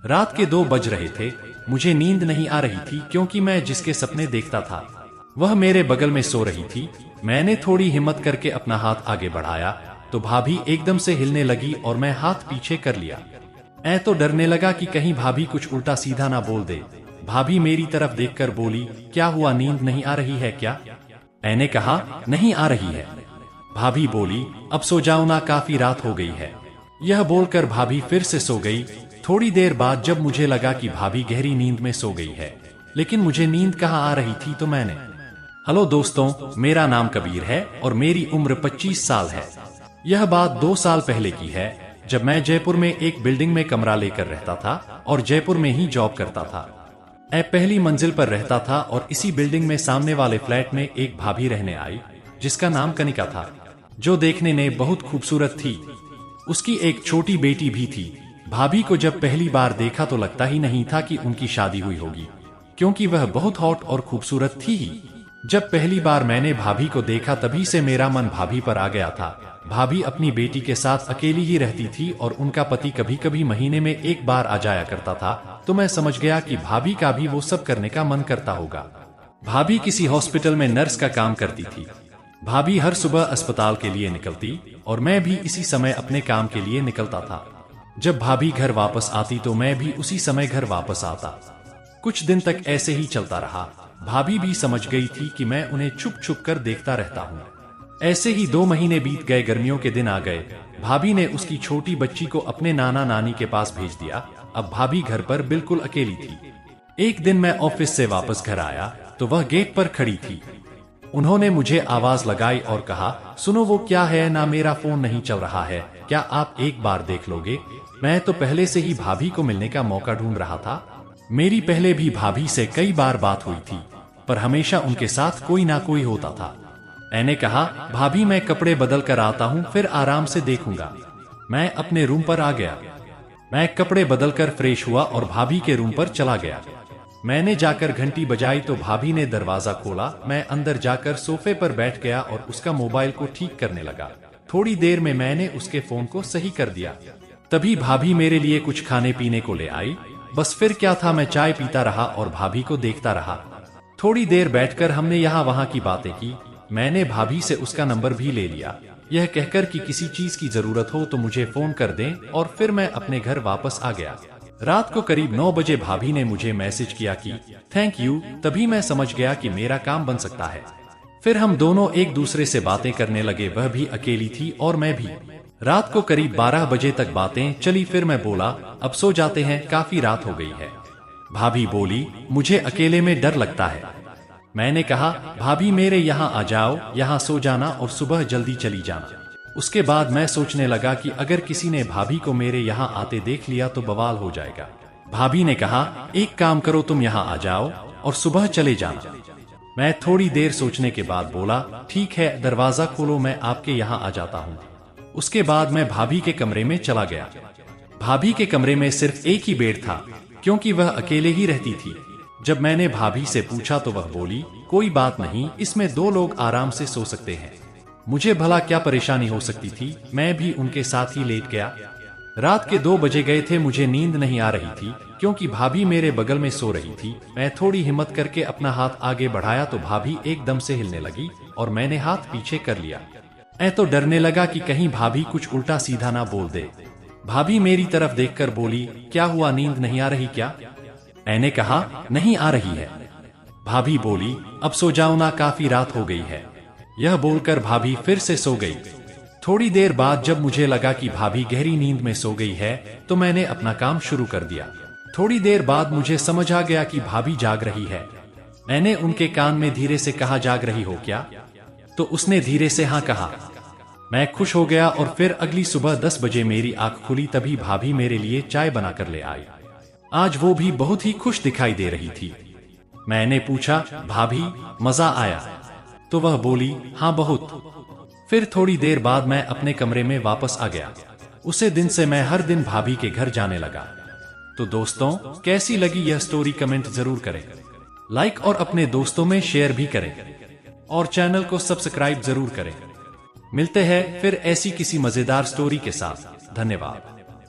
रात के 2 बज रहे थे। मुझे नींद नहीं आ रही थी क्योंकि मैं जिसके सपने देखता था वह मेरे बगल में सो रही थी। मैंने थोड़ी हिम्मत करके अपना हाथ आगे बढ़ाया तो भाभी एकदम से हिलने लगी और मैं हाथ पीछे कर लिया। मैं तो डरने लगा कि कहीं भाभी कुछ उल्टा सीधा ना बोल दे। भाभी मेरी तरफ देखकर बोली, क्या हुआ, नींद नहीं आ रही है क्या? मैंने कहा, नहीं आ रही है। भाभी बोली, अब सो जाओ ना, काफी रात हो गई है। यह बोलकर भाभी फिर से सो गई। थोड़ी देर बाद जब मुझे लगा कि भाभी गहरी नींद में सो गई है लेकिन मुझे नींद कहाँ आ रही थी तो मैंने हेलो दोस्तों, मेरा नाम कबीर है और मेरी उम्र 25 साल है। यह बात 2 साल पहले की है जब मैं जयपुर में एक बिल्डिंग में कमरा लेकर रहता था और जयपुर में ही जॉब करता था। मैं पहली मंजिल पर रहता था और इसी बिल्डिंग में सामने वाले फ्लैट में एक भाभी रहने आई जिसका नाम कनिका था, जो देखने में बहुत खूबसूरत थी। उसकी एक छोटी बेटी भी थी। भाभी को जब पहली बार देखा तो लगता ही नहीं था कि उनकी शादी हुई होगी, क्योंकि वह बहुत हॉट और खूबसूरत थी ही। जब पहली बार मैंने भाभी को देखा तभी से मेरा मन भाभी पर आ गया था। भाभी अपनी बेटी के साथ अकेली ही रहती थी और उनका पति कभी कभी महीने में 1 बार आ जाया करता था, तो मैं समझ गया कि भाभी का भी वो सब करने का मन करता होगा। भाभी किसी हॉस्पिटल में नर्स का काम करती थी। भाभी हर सुबह अस्पताल के लिए निकलती और मैं भी इसी समय अपने काम के लिए निकलता था। जब भाभी घर वापस आती तो मैं भी उसी समय घर वापस आता। कुछ दिन तक ऐसे ही चलता रहा। भाभी भी समझ गई थी कि मैं उन्हें छुप छुप कर देखता रहता हूँ। ऐसे ही 2 महीने बीत गए। गर्मियों के दिन आ गए। भाभी ने उसकी छोटी बच्ची को अपने नाना नानी के पास भेज दिया। अब भाभी घर पर बिल्कुल अकेली थी। एक दिन मैं ऑफिस से वापस घर आया तो वह गेट पर खड़ी थी। उन्होंने मुझे आवाज लगाई और कहा, सुनो, वो क्या है ना, मेरा फोन नहीं चल रहा है, क्या आप एक बार देख लोगे? मैं तो पहले से ही भाभी को मिलने का मौका ढूंढ रहा था। मेरी पहले भी भाभी से कई बार बात हुई थी पर हमेशा उनके साथ कोई ना कोई होता था। मैंने कहा, भाभी मैं कपड़े बदल कर आता हूँ, फिर आराम से देखूंगा। मैं अपने रूम पर आ गया। मैं कपड़े बदलकर फ्रेश हुआ और भाभी के रूम पर चला गया। मैंने जाकर घंटी बजाई तो भाभी ने दरवाजा खोला। मैं अंदर जाकर सोफे पर बैठ गया और उसका मोबाइल को ठीक करने लगा। थोड़ी देर में मैंने उसके फोन को सही कर दिया। तभी भाभी मेरे लिए कुछ खाने पीने को ले आई। बस फिर क्या था, मैं चाय पीता रहा और भाभी को देखता रहा। थोड़ी देर बैठकर हमने यहाँ वहाँ की बातें की। मैंने भाभी से उसका नंबर भी ले लिया, यह कहकर कि किसी चीज की जरूरत हो तो मुझे फोन कर दें, और फिर मैं अपने घर वापस आ गया। रात को करीब 9 बजे भाभी ने मुझे मैसेज किया कि थैंक यू। तभी मैं समझ गया कि मेरा काम बन सकता है। फिर हम दोनों एक दूसरे से बातें करने लगे। वह भी अकेली थी और मैं भी। रात को करीब 12 बजे तक बातें चली। फिर मैं बोला, अब सो जाते हैं, काफी रात हो गई है। भाभी बोली, मुझे अकेले में डर लगता है। मैंने कहा, भाभी मेरे यहाँ आ जाओ, यहाँ सो जाना और सुबह जल्दी चली जाना। उसके बाद मैं सोचने लगा कि अगर किसी ने भाभी को मेरे यहाँ आते देख लिया तो बवाल हो जाएगा। भाभी ने कहा, एक काम करो, तुम यहाँ आ जाओ और सुबह चले जाना। मैं थोड़ी देर सोचने के बाद बोला, ठीक है, दरवाजा खोलो, मैं आपके यहाँ आ जाता हूँ। उसके बाद मैं भाभी के कमरे में चला गया। भाभी के कमरे में सिर्फ एक ही बेड था क्योंकि वह अकेले ही रहती थी। जब मैंने भाभी से पूछा तो वह बोली, कोई बात नहीं, इसमें 2 लोग आराम से सो सकते हैं। मुझे भला क्या परेशानी हो सकती थी, मैं भी उनके साथ ही लेट गया। रात के 2 बजे गए थे। मुझे नींद नहीं आ रही थी क्योंकि भाभी मेरे बगल में सो रही थी। मैं थोड़ी हिम्मत करके अपना हाथ आगे बढ़ाया तो भाभी एकदम से हिलने लगी और मैंने हाथ पीछे कर लिया। मैं तो डरने लगा कि कहीं भाभी कुछ उल्टा सीधा ना बोल दे। भाभी मेरी तरफ देखकर बोली, क्या हुआ, नींद नहीं आ रही क्या? मैंने कहा, नहीं आ रही है। भाभी बोली, अब सो जाओ ना, काफी रात हो गई है। यह बोलकर भाभी फिर से सो गई। थोड़ी देर बाद जब मुझे लगा कि भाभी गहरी नींद में सो गई है तो मैंने अपना काम शुरू कर दिया। थोड़ी देर बाद मुझे समझ आ गया कि भाभी जाग रही है। मैंने उनके कान में धीरे से कहा, जाग रही हो क्या? तो उसने धीरे से हाँ कहा। मैं खुश हो गया और फिर अगली सुबह 10 बजे मेरी आंख खुली तभी भाभी मेरे लिए चाय बनाकर ले आई। आज वो भी बहुत ही खुश दिखाई दे रही थी। मैंने पूछा, भाभी मजा आया? तो वह बोली, हाँ बहुत। फिर थोड़ी देर बाद मैं अपने कमरे में वापस आ गया। उसे दिन से मैं हर दिन भाभी के घर जाने लगा। तो दोस्तों, कैसी लगी यह स्टोरी कमेंट जरूर करें, लाइक और अपने दोस्तों में शेयर भी करें और चैनल को सब्सक्राइब जरूर करें। मिलते हैं फिर ऐसी किसी मजेदार स्टोरी के साथ। धन्यवाद।